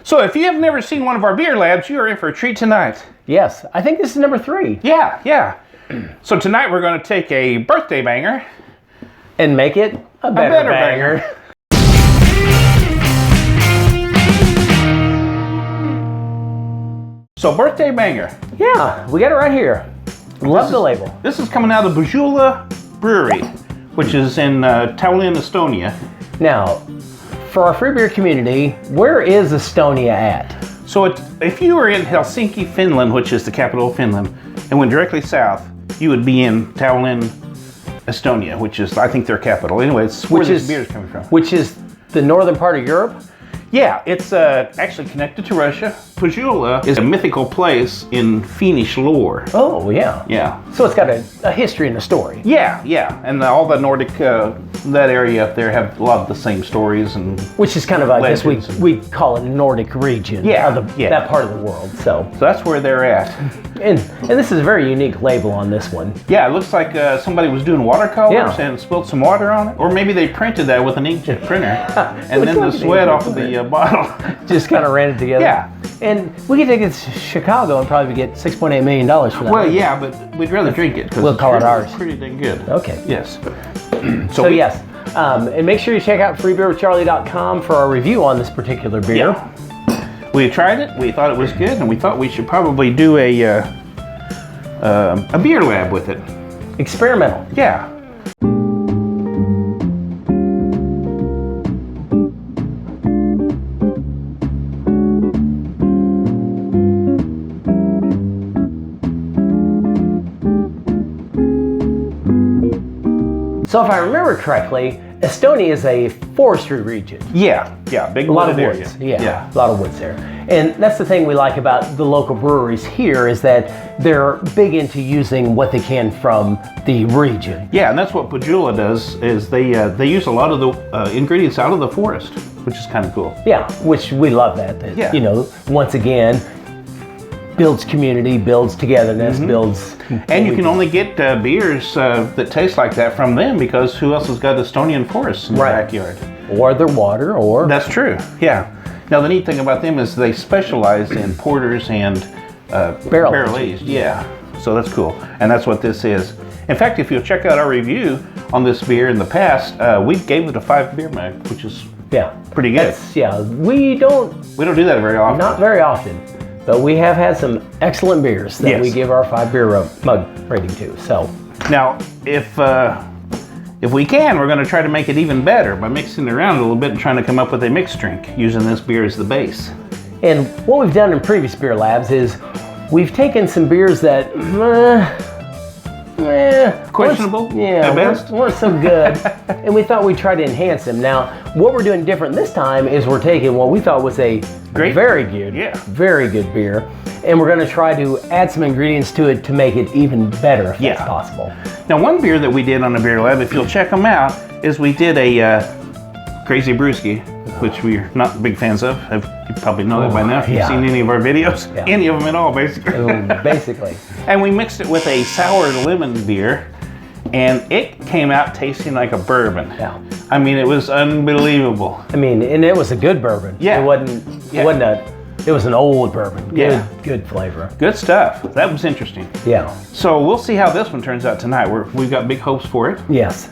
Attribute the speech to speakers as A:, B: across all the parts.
A: So if you have never seen one of our beer labs, you are in for a treat tonight.
B: Yes, I think this is number 3.
A: Yeah. So tonight we're going to take a birthday banger
B: and make it a better banger.
A: So birthday banger.
B: Yeah, we got it right here. Love the label.
A: This is coming out of Põhjala Brewery, which is in Tallinn, Estonia.
B: Now, for our free beer community, where is Estonia at?
A: So if you were in Helsinki, Finland, which is the capital of Finland, and went directly south, you would be in Tallinn, Estonia, which is, I think, their capital. Anyway, it's where this beer is coming from.
B: Which is the northern part of Europe?
A: Yeah, it's actually connected to Russia. Põhjala is a mythical place in Finnish lore.
B: Oh, yeah.
A: Yeah.
B: So it's got a history and a story.
A: Yeah. And all the Nordic, that area up there have a lot of the same stories. And
B: which is kind of, I guess we call it a Nordic region.
A: Yeah,
B: that part of the world. So
A: that's where they're at.
B: And this is a very unique label on this one.
A: Yeah, it looks like somebody was doing watercolors and spilled some water on it. Or maybe they printed that with an inkjet printer. And then the sweat off of the bottle
B: just kind of ran it together.
A: Yeah.
B: And we could take it to Chicago and probably get $6.8 million for that.
A: Well, yeah, but we'd rather drink it.
B: We'll call it ours.
A: Pretty dang good.
B: Okay.
A: Yes.
B: So yes. And make sure you check out freebeerwithcharlie.com for our review on this particular beer.
A: Yeah. We tried it. We thought it was good, and we thought we should probably do a beer lab with it.
B: Experimental.
A: Yeah.
B: So if I remember correctly, Estonia is a forestry region.
A: Yeah, big
B: a lot of
A: area.
B: woods. Yeah, a lot of woods there. And that's the thing we like about the local breweries here is that they're big into using what they can from the region.
A: Yeah, and that's what Põhjala does is they use a lot of the ingredients out of the forest, which is kind of cool.
B: Yeah, which we love that. You know, once again, builds community, builds togetherness, builds...
A: And you can only get beers that taste like that from them because who else has got Estonian forests in their backyard?
B: Or their water, or...
A: That's true, yeah. Now the neat thing about them is they specialize in porters and barrel aged. Yeah, so that's cool. And that's what this is. In fact, if you'll check out our review on this beer in the past, we gave it a 5 beer mug, which is pretty good.
B: We don't
A: do that very often.
B: Not very often. But we have had some excellent beers that we give our 5 beer mug rating to. So
A: now, if we can, we're going to try to make it even better by mixing it around a little bit and trying to come up with a mixed drink using this beer as the base.
B: And what we've done in previous beer labs is we've taken some beers that
A: questionable, at best,
B: weren't so good, and we thought we'd try to enhance them. Now, what we're doing different this time is we're taking what we thought was a very good beer, and we're going to try to add some ingredients to it to make it even better if that's possible.
A: Now, one beer that we did on the beer lab, if you'll check them out, is we did a Crazy Brewski, which we're not big fans of. You probably know that by now if you've seen any of our videos. Any of them at all, basically.
B: Basically.
A: And we mixed it with a sour lemon beer, and it came out tasting like a bourbon.
B: Yeah.
A: I mean, it was unbelievable.
B: I mean, and it was a good bourbon.
A: Yeah.
B: It was an old bourbon. Good flavor.
A: Good stuff. That was interesting.
B: Yeah.
A: So we'll see how this one turns out tonight. We've got big hopes for it.
B: Yes.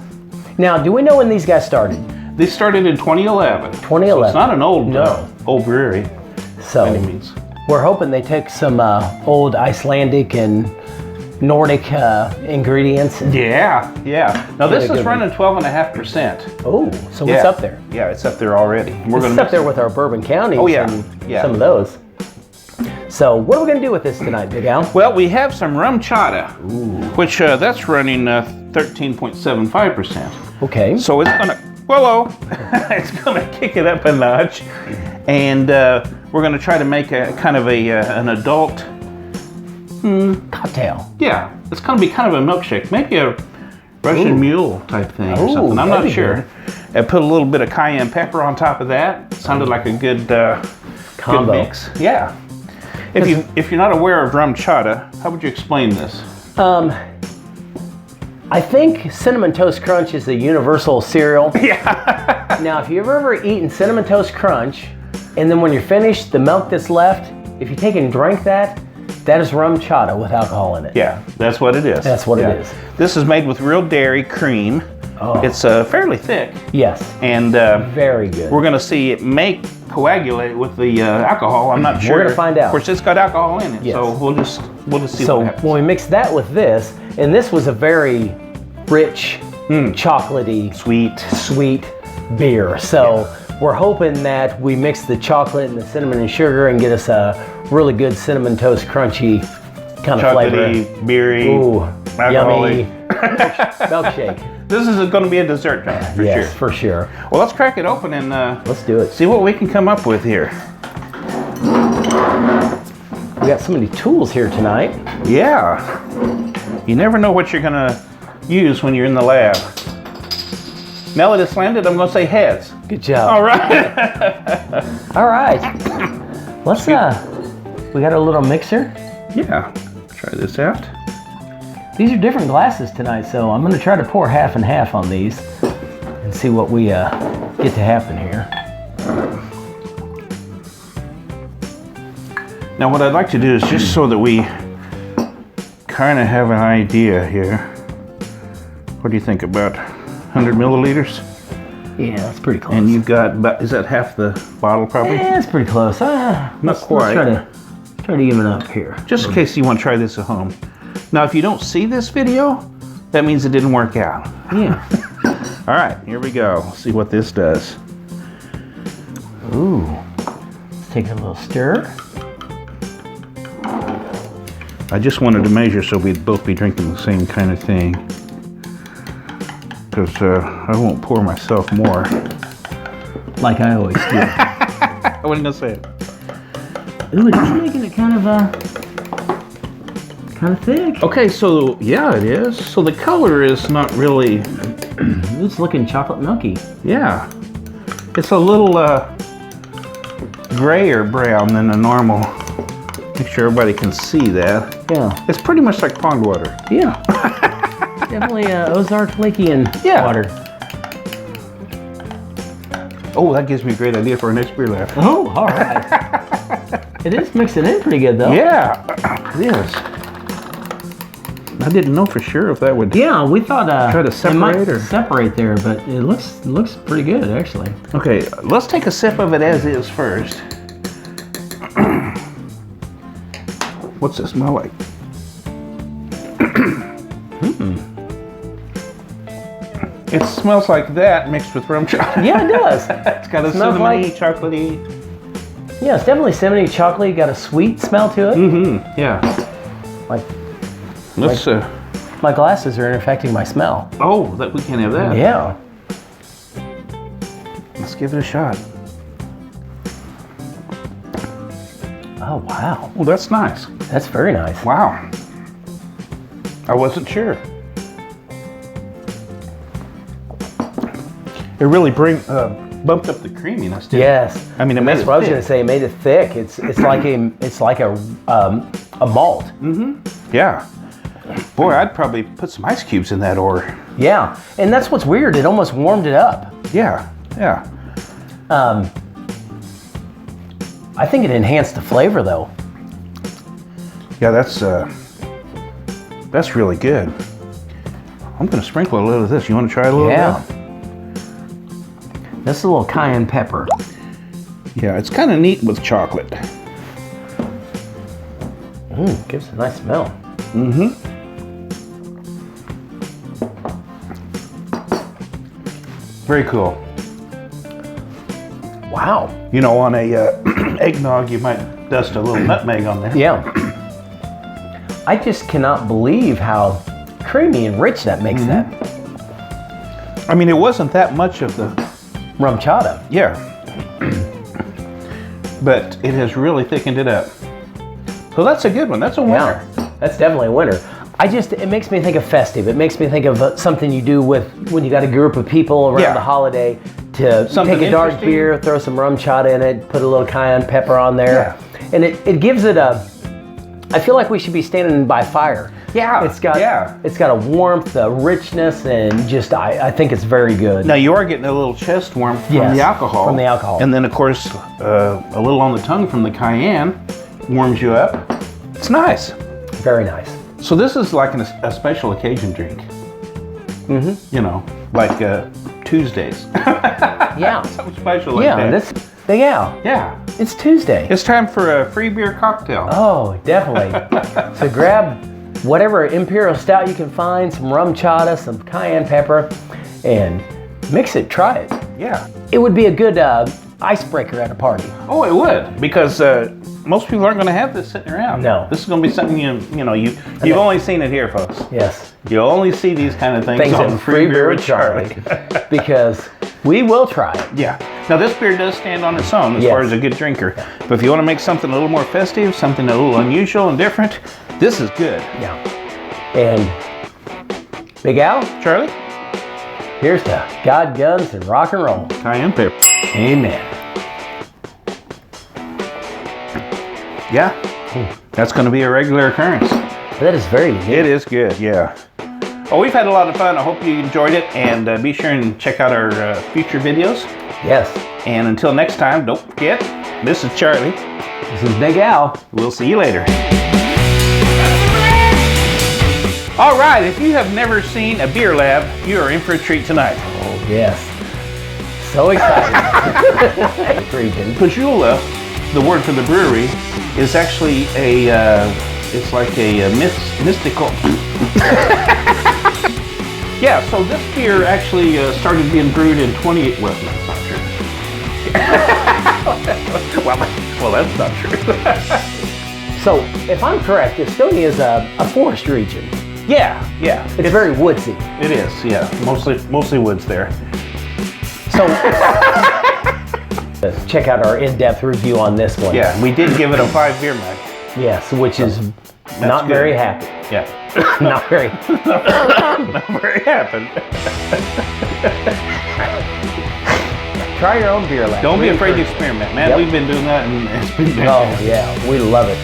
B: Now, do we know when these guys started?
A: They started in 2011.
B: 2011.
A: So it's not an old brewery.
B: So
A: by any means.
B: We're hoping they take some old Icelandic and Nordic ingredients.
A: Yeah. Now this is running 12.5%.
B: Oh, so it's up there.
A: Yeah, it's up there already.
B: It's up there with our Bourbon Counties and some of those. So what are we going to do with this tonight, Big Al?
A: Well, we have some RumChata, which that's running 13.75%.
B: Okay.
A: So it's going to... it's going to kick it up a notch, and we're going to try to make a kind of an adult
B: cocktail.
A: Yeah, it's going to be kind of a milkshake, maybe a Russian mule type thing or something. I'm not sure. I put a little bit of cayenne pepper on top of that. It sounded like a good combo. Good mix. Yeah. If you're not aware of RumChata, how would you explain this?
B: I think Cinnamon Toast Crunch is a universal cereal.
A: Yeah.
B: Now, if you've ever eaten Cinnamon Toast Crunch And then when you're finished, the milk that's left, if you take and drink that, that is RumChata with alcohol in it.
A: Yeah, that's what it is.
B: That's what it is.
A: This is made with real dairy cream.
B: Oh.
A: It's fairly thick.
B: Yes.
A: And
B: very good.
A: We're going to see it may coagulate with the alcohol. I'm not sure.
B: We're going to find out.
A: Of course, it's got alcohol in it.
B: Yes.
A: So we'll just see
B: so
A: what happens.
B: when we mix that with this, and this was a very rich, chocolatey, sweet beer. So we're hoping that we mix the chocolate and the cinnamon and sugar and get us a really good cinnamon toast crunchy kind of flavor.
A: Chocolatey, beery,
B: yummy milkshake.
A: This is going to be a dessert time for sure.
B: Yes, for sure.
A: Well, let's crack it open and
B: let's do it.
A: See what we can come up with here.
B: We got so many tools here tonight.
A: Yeah. You never know what you're going to use when you're in the lab. Now that it's landed, I'm going to say heads.
B: Good job.
A: All right.
B: All right. Let's we got a little mixer.
A: Yeah. Try this out.
B: These are different glasses tonight, so I'm going to try to pour half and half on these and see what we get to happen here.
A: Now what I'd like to do is just so that we kind of have an idea here. What do you think, about 100 milliliters?
B: Yeah, that's pretty close.
A: And you've got about, is that half the bottle probably?
B: Yeah, it's pretty close.
A: Not quite.
B: Let's try to even up here.
A: Just in case you want to try this at home. Now, if you don't see this video, that means it didn't work out.
B: Yeah.
A: All right, here we go. Let's see what this does.
B: Ooh. Let's take a little stir.
A: I just wanted to measure so we'd both be drinking the same kind of thing. Because I won't pour myself more.
B: Like I always do.
A: I wasn't going to say it.
B: Ooh, it's making it kind of thick.
A: Okay, so yeah, it is. So the color is not really.
B: It's looking chocolate milky.
A: Yeah, it's a little grayer brown than the normal. Make sure everybody can see that.
B: Yeah.
A: It's pretty much like pond water.
B: Yeah. Definitely Ozark Lakean water.
A: Oh, that gives me a great idea for our next beer lab.
B: Oh, all right. It is mixing in pretty good though.
A: Yeah, it is. I didn't know for sure if that would.
B: Yeah, we thought
A: try to separate or
B: separate there, but it looks pretty good actually.
A: Okay, let's take a sip of it as is first. What's it smell like? It smells like that mixed with RumChata.
B: Yeah, it does.
A: It's got a cinnamony, chocolatey.
B: Yeah, it's definitely cinnamony, chocolatey. Got a sweet smell to it.
A: Mm-hmm. Yeah.
B: Let's. My glasses are affecting my smell.
A: Oh, that we can't have that.
B: Yeah.
A: Let's give it a shot.
B: Oh wow.
A: Well, that's nice.
B: That's very nice.
A: Wow. I wasn't sure. It really bumped up the creaminess, didn't it?
B: Yes.
A: I mean,
B: that's what I was going to say. It made it thick. It's like a malt.
A: Mm-hmm. Yeah. Boy, I'd probably put some ice cubes in that, or.
B: Yeah, and that's what's weird. It almost warmed it up.
A: Yeah. Yeah.
B: I think it enhanced the flavor, though.
A: Yeah, that's really good. I'm going to sprinkle a little of this. You want to try a little bit?
B: This is a little cayenne pepper.
A: Yeah, it's kind of neat with chocolate.
B: Gives a nice smell.
A: Mm-hmm. Very cool.
B: Wow.
A: You know, on a eggnog, you might dust a little nutmeg on there.
B: Yeah. I just cannot believe how creamy and rich that makes that.
A: I mean, it wasn't that much of the
B: RumChata.
A: Yeah. But it has really thickened it up. So that's a good one. That's a winner.
B: Yeah, that's definitely a winner. It makes me think of festive. It makes me think of something you do when you got a group of people around the holiday to take a dark beer, throw some RumChata in it, put a little cayenne pepper on there. Yeah. And it gives it I feel like we should be standing by fire.
A: Yeah.
B: It's got a warmth, a richness, and just I think it's very good.
A: Now you are getting a little chest warmth from the alcohol.
B: From the alcohol.
A: And then of course a little on the tongue from the cayenne warms you up. It's nice.
B: Very nice.
A: So this is like a special occasion drink. Mm-hmm. You know, like Tuesdays.
B: Yeah.
A: Something special like that. Yeah.
B: It's Tuesday.
A: It's time for a free beer cocktail.
B: Oh, definitely. So grab whatever Imperial Stout you can find, some RumChata, some cayenne pepper, and mix it, try it.
A: Yeah.
B: It would be a good icebreaker at a party.
A: Oh, it would, because most people aren't going to have this sitting around.
B: No.
A: This is going to be something you've only seen it here, folks.
B: Yes.
A: You only see these kind of things on Free Beer with Charlie.
B: Because we will try it.
A: Yeah. Now this beer does stand on its own as far as a good drinker. Yeah. But if you want to make something a little more festive, something a little unusual and different, this is good.
B: Yeah. And Big Al?
A: Charlie?
B: Here's to God, guns, and rock and roll.
A: Cayenne pepper.
B: Amen.
A: Yeah. That's going to be a regular occurrence.
B: That is very unique.
A: It is good, yeah. Well, we've had a lot of fun. I hope you enjoyed it, and be sure and check out our future videos.
B: Yes.
A: And until next time, don't forget, this is Charlie.
B: This is Big Al.
A: We'll see you later. All right, if you have never seen a beer lab, you are in for a treat tonight.
B: Oh, yes. So excited.
A: Põhjala, the word for the brewery, is actually it's like a mystical. Yeah, so this beer actually started being brewed in 28. Well, that's not true. well, that's not true.
B: So, if I'm correct, Estonia is a forest region.
A: Yeah.
B: It's very woodsy.
A: It is, yeah. Mostly woods there.
B: So, check out our in-depth review on this one.
A: Yeah, we did give it a 5 beer mark.
B: Yes, which is not
A: good.
B: very happy.
A: Yeah.
B: Not very.
A: Not very happy.
B: Try your own beer lab.
A: Don't be afraid to experiment, man.
B: Yep.
A: We've been doing that and it's been
B: Oh, yeah. We love it.